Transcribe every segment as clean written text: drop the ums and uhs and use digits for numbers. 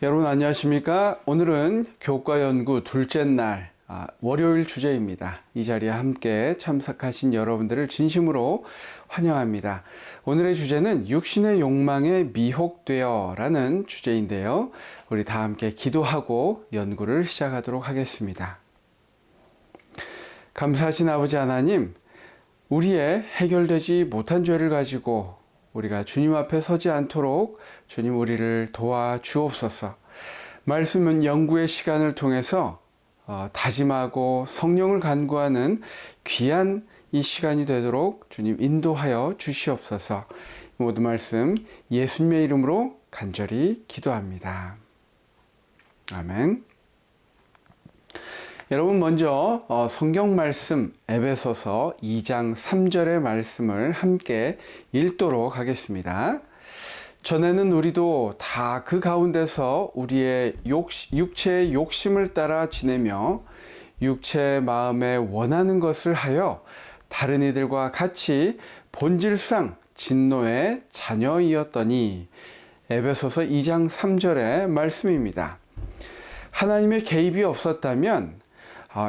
여러분 안녕하십니까? 오늘은 교과 연구 둘째 날 월요일 주제입니다. 이 자리에 함께 참석하신 여러분들을 진심으로 환영합니다. 오늘의 주제는 육신의 욕망에 미혹되어 라는 주제인데요. 우리 다 함께 기도하고 연구를 시작하도록 하겠습니다. 감사하신 아버지 하나님, 우리의 해결되지 못한 죄를 가지고 우리가 주님 앞에 서지 않도록 주님 우리를 도와주옵소서. 말씀은 연구의 시간을 통해서 다짐하고 성령을 간구하는 귀한 이 시간이 되도록 주님 인도하여 주시옵소서. 모든 말씀 예수님의 이름으로 간절히 기도합니다. 아멘. 여러분 먼저 성경 말씀 에베소서 2장 3절의 말씀을 함께 읽도록 하겠습니다. 전에는 우리도 다 그 가운데서 우리의 육체의 욕심을 따라 지내며 육체의 마음에 원하는 것을 하여 다른 이들과 같이 본질상 진노의 자녀이었더니, 에베소서 2장 3절의 말씀입니다. 하나님의 개입이 없었다면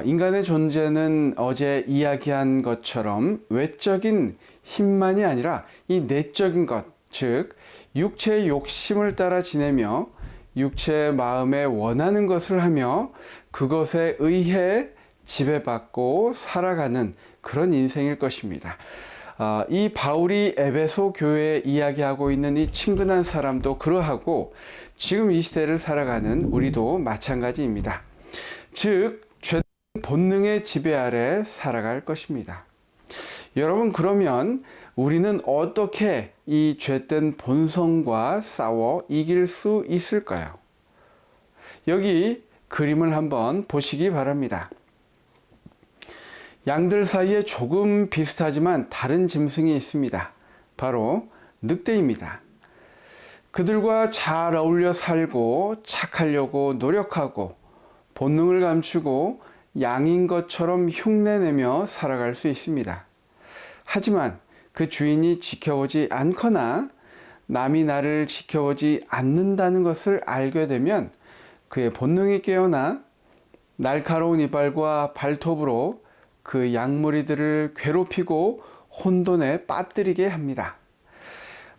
인간의 존재는 어제 이야기한 것처럼 외적인 힘만이 아니라 이 내적인 것, 즉 육체의 욕심을 따라 지내며 육체의 마음에 원하는 것을 하며 그것에 의해 지배받고 살아가는 그런 인생일 것입니다. 이 바울이 에베소 교회에 이야기하고 있는 이 친근한 사람도 그러하고 지금 이 시대를 살아가는 우리도 마찬가지입니다. 즉 본능의 지배 아래 살아갈 것입니다. 여러분, 그러면 우리는 어떻게 이 죄된 본성과 싸워 이길 수 있을까요? 여기 그림을 한번 보시기 바랍니다. 양들 사이에 조금 비슷하지만 다른 짐승이 있습니다. 바로 늑대입니다. 그들과 잘 어울려 살고 착하려고 노력하고 본능을 감추고 양인 것처럼 흉내내며 살아갈 수 있습니다. 하지만 그 주인이 지켜보지 않거나 남이 나를 지켜보지 않는다는 것을 알게 되면 그의 본능이 깨어나 날카로운 이빨과 발톱으로 그 양무리들을 괴롭히고 혼돈에 빠뜨리게 합니다.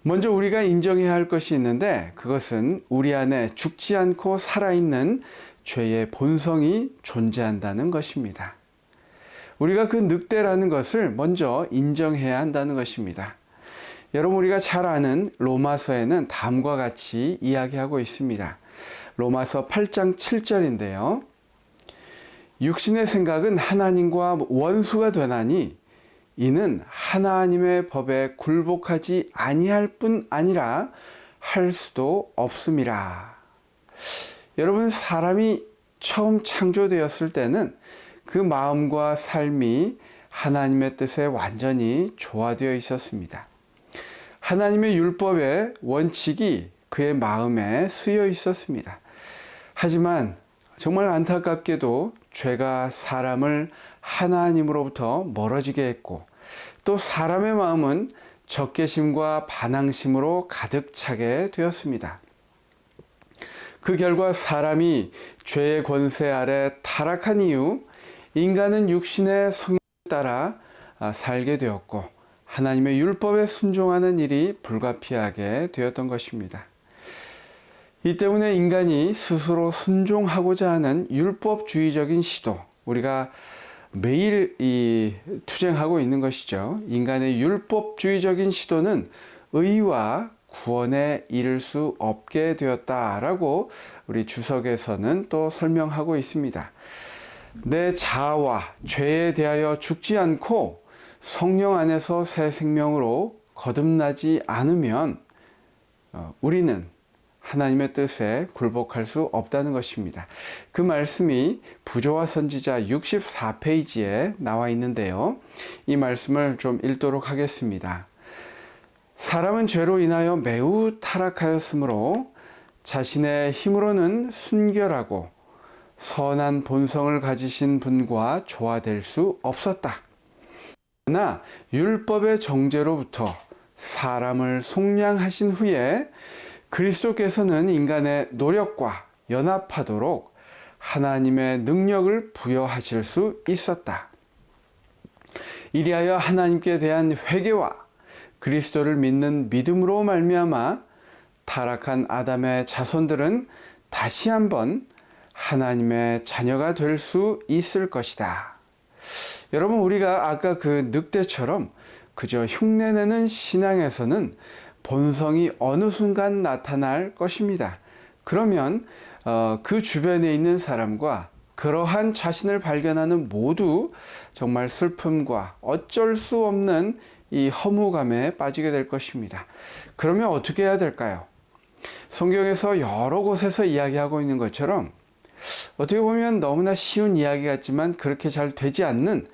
먼저 우리가 인정해야 할 것이 있는데, 그것은 우리 안에 죽지 않고 살아있는 죄의 본성이 존재한다는 것입니다. 우리가 그 늑대라는 것을 먼저 인정해야 한다는 것입니다. 여러분, 우리가 잘 아는 로마서에는 다음과 같이 이야기하고 있습니다. 로마서 8장 7절인데요. 육신의 생각은 하나님과 원수가 되나니 이는 하나님의 법에 굴복하지 아니할 뿐 아니라 할 수도 없음이라. 여러분, 사람이 처음 창조되었을 때는 그 마음과 삶이 하나님의 뜻에 완전히 조화되어 있었습니다. 하나님의 율법의 원칙이 그의 마음에 쓰여 있었습니다. 하지만 정말 안타깝게도 죄가 사람을 하나님으로부터 멀어지게 했고, 또 사람의 마음은 적개심과 반항심으로 가득 차게 되었습니다. 그 결과 사람이 죄의 권세 아래 타락한 이후 인간은 육신의 성향에 따라 살게 되었고 하나님의 율법에 순종하는 일이 불가피하게 되었던 것입니다. 이 때문에 인간이 스스로 순종하고자 하는 율법주의적인 시도, 우리가 매일 투쟁하고 있는 것이죠. 인간의 율법주의적인 시도는 의와 구원에 이를 수 없게 되었다라고 우리 주석에서는 또 설명하고 있습니다. 내 자아와 죄에 대하여 죽지 않고 성령 안에서 새 생명으로 거듭나지 않으면 우리는 하나님의 뜻에 굴복할 수 없다는 것입니다. 그 말씀이 부조와 선지자 64페이지에 나와 있는데요. 이 말씀을 좀 읽도록 하겠습니다. 사람은 죄로 인하여 매우 타락하였으므로 자신의 힘으로는 순결하고 선한 본성을 가지신 분과 조화될 수 없었다. 그러나 율법의 정죄로부터 사람을 속량하신 후에 그리스도께서는 인간의 노력과 연합하도록 하나님의 능력을 부여하실 수 있었다. 이리하여 하나님께 대한 회개와 그리스도를 믿는 믿음으로 말미암아 타락한 아담의 자손들은 다시 한번 하나님의 자녀가 될 수 있을 것이다. 여러분, 우리가 아까 그 늑대처럼 그저 흉내내는 신앙에서는 본성이 어느 순간 나타날 것입니다. 그러면 그 주변에 있는 사람과 그러한 자신을 발견하는 모두 정말 슬픔과 어쩔 수 없는 이 허무감에 빠지게 될 것입니다. 그러면 어떻게 해야 될까요? 성경에서 여러 곳에서 이야기하고 있는 것처럼 어떻게 보면 너무나 쉬운 이야기 같지만 그렇게 잘 되지 않는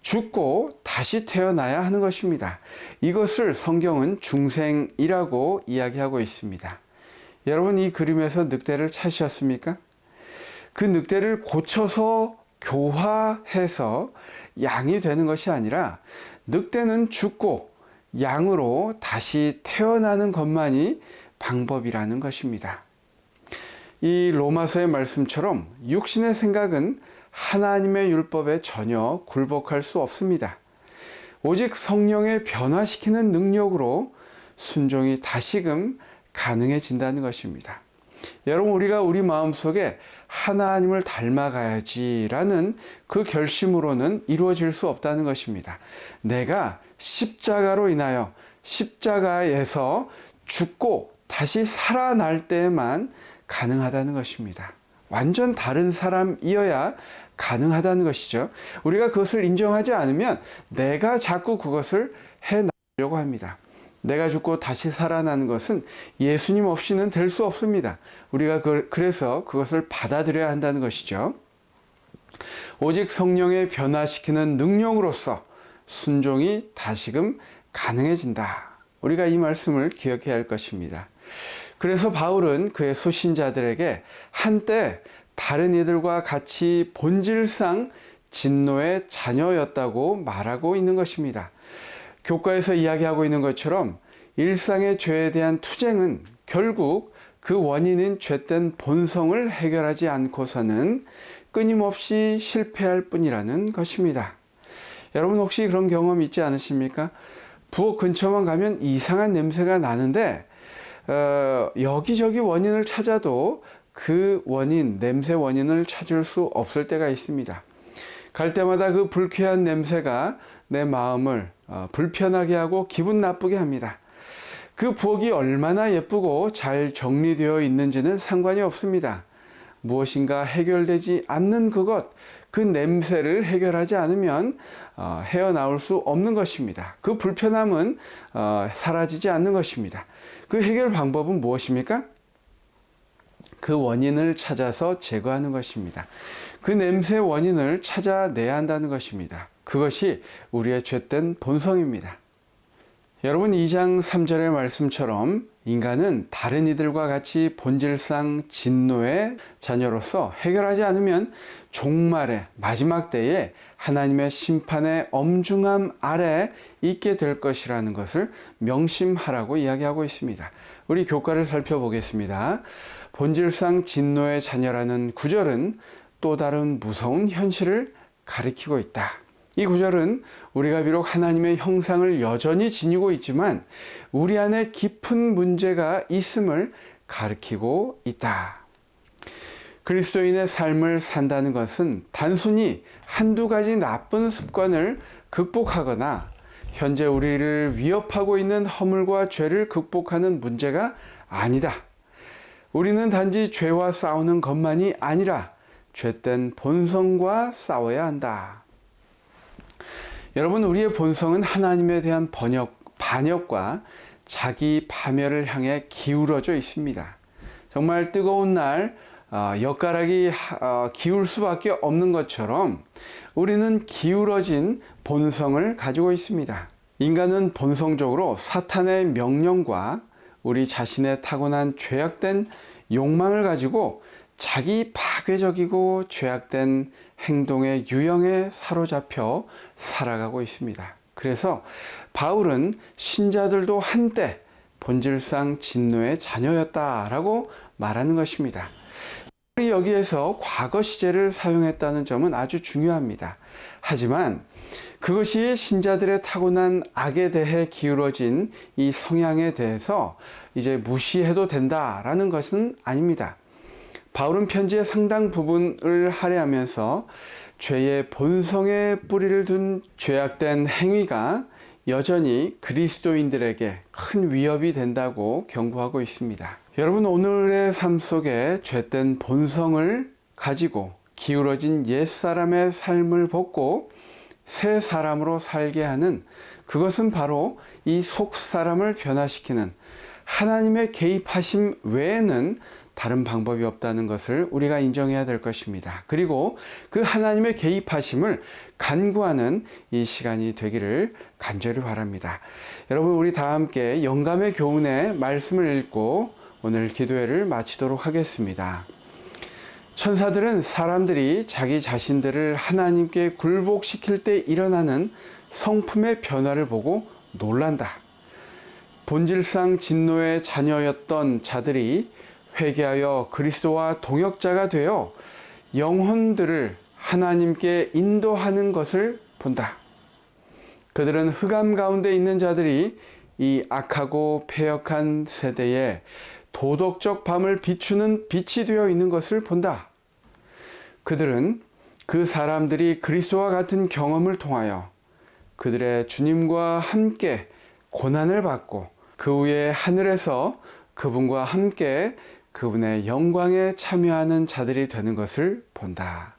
죽고 다시 태어나야 하는 것입니다. 이것을 성경은 중생이라고 이야기하고 있습니다. 여러분, 이 그림에서 늑대를 찾으셨습니까? 그 늑대를 고쳐서 교화해서 양이 되는 것이 아니라 늑대는 죽고 양으로 다시 태어나는 것만이 방법이라는 것입니다. 이 로마서의 말씀처럼 육신의 생각은 하나님의 율법에 전혀 굴복할 수 없습니다. 오직 성령의 변화시키는 능력으로 순종이 다시금 가능해진다는 것입니다. 여러분, 우리가 우리 마음속에 하나님을 닮아가야지라는 그 결심으로는 이루어질 수 없다는 것입니다. 내가 십자가로 인하여 십자가에서 죽고 다시 살아날 때에만 가능하다는 것입니다. 완전 다른 사람이어야 가능하다는 것이죠. 우리가 그것을 인정하지 않으면 내가 자꾸 그것을 해나가려고 합니다. 내가 죽고 다시 살아나는 것은 예수님 없이는 될 수 없습니다. 우리가 그래서 그것을 받아들여야 한다는 것이죠. 오직 성령의 변화시키는 능력으로서 순종이 다시금 가능해진다. 우리가 이 말씀을 기억해야 할 것입니다. 그래서 바울은 그의 소신자들에게 한때 다른 이들과 같이 본질상 진노의 자녀였다고 말하고 있는 것입니다. 교과에서 이야기하고 있는 것처럼 일상의 죄에 대한 투쟁은 결국 그 원인인 죄된 본성을 해결하지 않고서는 끊임없이 실패할 뿐이라는 것입니다. 여러분, 혹시 그런 경험 있지 않으십니까? 부엌 근처만 가면 이상한 냄새가 나는데 여기저기 원인을 찾아도 그 원인, 냄새 원인을 찾을 수 없을 때가 있습니다. 갈 때마다 그 불쾌한 냄새가 내 마음을 불편하게 하고 기분 나쁘게 합니다. 그 부엌이 얼마나 예쁘고 잘 정리되어 있는지는 상관이 없습니다. 무엇인가 해결되지 않는 그것, 그 냄새를 해결하지 않으면 헤어나올 수 없는 것입니다. 그 불편함은 사라지지 않는 것입니다. 그 해결 방법은 무엇입니까? 그 원인을 찾아서 제거하는 것입니다. 그 냄새 원인을 찾아내야 한다는 것입니다. 그것이 우리의 죄된 본성입니다. 여러분, 2장 3절의 말씀처럼 인간은 다른 이들과 같이 본질상 진노의 자녀로서 해결하지 않으면 종말의 마지막 때에 하나님의 심판의 엄중함 아래 있게 될 것이라는 것을 명심하라고 이야기하고 있습니다. 우리 교과를 살펴보겠습니다. 본질상 진노의 자녀라는 구절은 또 다른 무서운 현실을 가리키고 있다. 이 구절은 우리가 비록 하나님의 형상을 여전히 지니고 있지만 우리 안에 깊은 문제가 있음을 가리키고 있다. 그리스도인의 삶을 산다는 것은 단순히 한두 가지 나쁜 습관을 극복하거나 현재 우리를 위협하고 있는 허물과 죄를 극복하는 문제가 아니다. 우리는 단지 죄와 싸우는 것만이 아니라 죄된 본성과 싸워야 한다. 여러분, 우리의 본성은 하나님에 대한 반역과 자기 파멸을 향해 기울어져 있습니다. 정말 뜨거운 날 엿가락이 기울 수밖에 없는 것처럼 우리는 기울어진 본성을 가지고 있습니다. 인간은 본성적으로 사탄의 명령과 우리 자신의 타고난 죄악된 욕망을 가지고 자기 파괴적이고 죄악된 행동의 유형에 사로잡혀 살아가고 있습니다. 그래서 바울은 신자들도 한때 본질상 진노의 자녀였다라고 말하는 것입니다. 여기에서 과거 시제를 사용했다는 점은 아주 중요합니다. 하지만 그것이 신자들의 타고난 악에 대해 기울어진 이 성향에 대해서 이제 무시해도 된다라는 것은 아닙니다. 바울은 편지의 상당 부분을 할애하면서 죄의 본성에 뿌리를 둔 죄악된 행위가 여전히 그리스도인들에게 큰 위협이 된다고 경고하고 있습니다. 여러분, 오늘의 삶 속에 죄된 본성을 가지고 기울어진 옛사람의 삶을 벗고 새 사람으로 살게 하는, 그것은 바로 이 속사람을 변화시키는 하나님의 개입하심 외에는 다른 방법이 없다는 것을 우리가 인정해야 될 것입니다. 그리고 그 하나님의 개입하심을 간구하는 이 시간이 되기를 간절히 바랍니다. 여러분, 우리 다 함께 영감의 교훈의 말씀을 읽고 오늘 기도회를 마치도록 하겠습니다. 천사들은 사람들이 자기 자신들을 하나님께 굴복시킬 때 일어나는 성품의 변화를 보고 놀란다. 본질상 진노의 자녀였던 자들이 회개하여 그리스도와 동역자가 되어 영혼들을 하나님께 인도하는 것을 본다. 그들은 흑암 가운데 있는 자들이 이 악하고 패역한 세대에 도덕적 밤을 비추는 빛이 되어 있는 것을 본다. 그들은 그 사람들이 그리스도와 같은 경험을 통하여 그들의 주님과 함께 고난을 받고 그 후에 하늘에서 그분과 함께 그분의 영광에 참여하는 자들이 되는 것을 본다.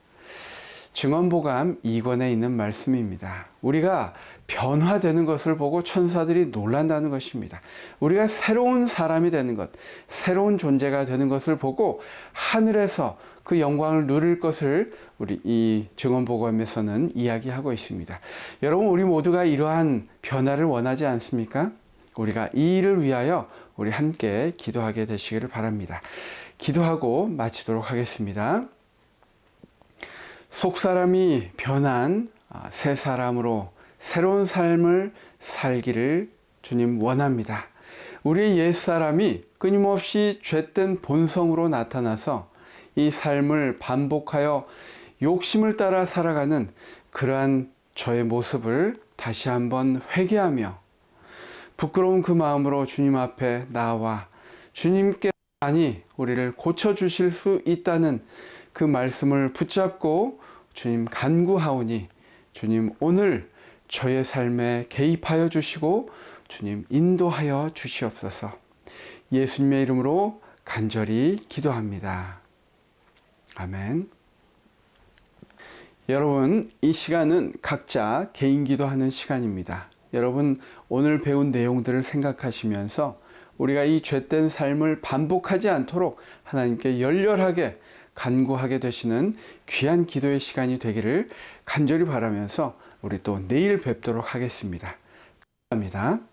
증언보감 2권에 있는 말씀입니다. 우리가 변화되는 것을 보고 천사들이 놀란다는 것입니다. 우리가 새로운 사람이 되는 것, 새로운 존재가 되는 것을 보고 하늘에서 그 영광을 누릴 것을 우리 이 증언보감에서는 이야기하고 있습니다. 여러분, 우리 모두가 이러한 변화를 원하지 않습니까? 우리가 이 일을 위하여 우리 함께 기도하게 되시기를 바랍니다. 기도하고 마치도록 하겠습니다. 속사람이 변한 새 사람으로 새로운 삶을 살기를 주님 원합니다. 우리의 옛사람이 끊임없이 죄된 본성으로 나타나서 이 삶을 반복하여 욕심을 따라 살아가는 그러한 저의 모습을 다시 한번 회개하며 부끄러운 그 마음으로 주님 앞에 나와 주님께만이 우리를 고쳐주실 수 있다는 그 말씀을 붙잡고 주님 간구하오니 주님 오늘 저의 삶에 개입하여 주시고 주님 인도하여 주시옵소서. 예수님의 이름으로 간절히 기도합니다. 아멘. 여러분, 이 시간은 각자 개인 기도하는 시간입니다. 여러분, 오늘 배운 내용들을 생각하시면서 우리가 이 죄된 삶을 반복하지 않도록 하나님께 열렬하게 간구하게 되시는 귀한 기도의 시간이 되기를 간절히 바라면서 우리 또 내일 뵙도록 하겠습니다. 감사합니다.